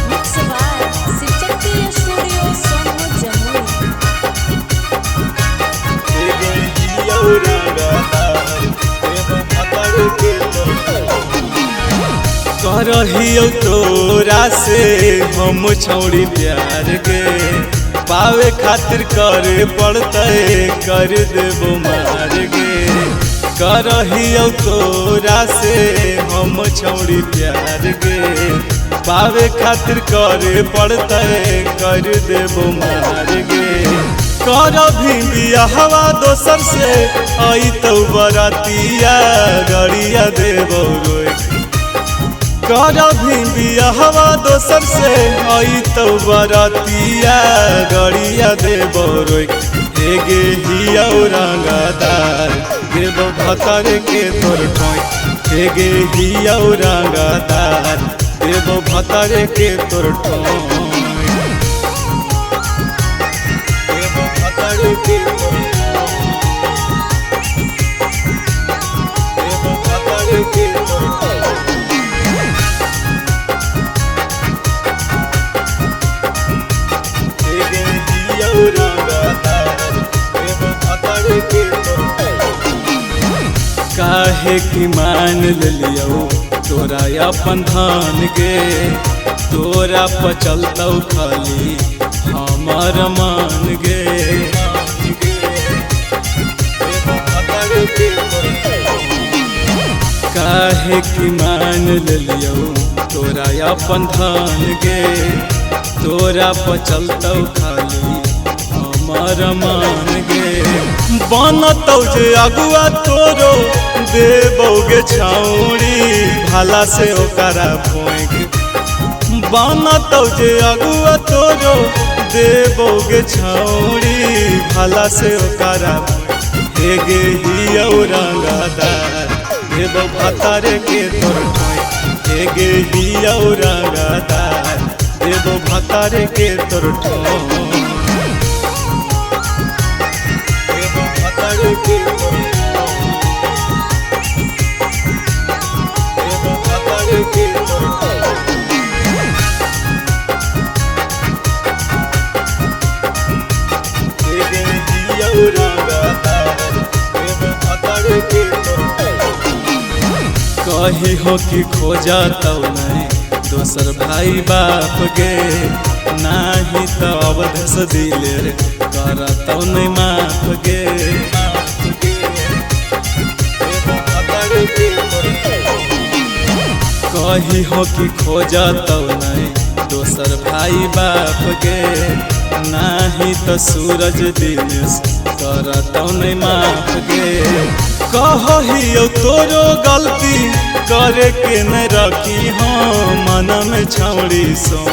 Mixed by Sijati Studio Sonu Jamui. करहियो तोरा से हम छौड़ी प्यार के पावे खातिर करे पड़ते कर देबो मार गे। करहियो तोरा से हम छौड़ी प्यार के पावे खातिर करे पड़ते कर देबो मार गे। कर भी बियाहवा दोसर से आई तो बरातिया गड़िया देबो रोए। कर भी बियाहवा दोसर से आई तो बरातिया गड़िया देबो रोए। हेगे हिया रंगदार देबो भतर के तोर ठोय। हेगे हिया रंगदार देबो भतर के तोर ठोय। काहे की मान लियो तोरा अपन धान गे। तोरा पचलतौ खाली हमार मान गे। काहे की मान लियो तोरा अपन धान गे। तोरा पचलतौ खाली हमार मान गे। बनतौ जे अगुआ तोरो देबोगे छौड़ी भाला से ओकरा भोंग। बनतौ जे अगुआ तोरो देबोगे छौड़ी भाला से ओकरा भोंग। हेगे हिया रंगदार देबो भतर के तोर ठोय। हेगे हिया रंगदार देबो भतर के तोर ठोय। कही हो कि खोजा तौ नहीं दोसर भाई बाप गे। नाही तो अवधस दिलेर करतौ नहीं माफ गे। कही हो कि खोजा तौ नहीं दोसर भाई बाप गे। नाही तो सूरज दिनेश करतौ नहीं माफ गे। कहियो तोरो गलती करे के न रखी हाँ मन में छौड़ी सो।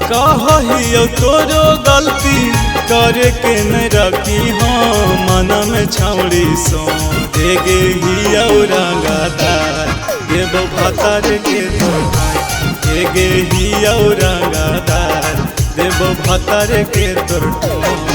कहियो तोरो गलती करे के न रखी हाँ मन में छौड़ी सो। हेगे हिया रंगदार देबो भतर के तोर ठोय। हेगे हिया रंगदार देबो भतर के तोर ठोय।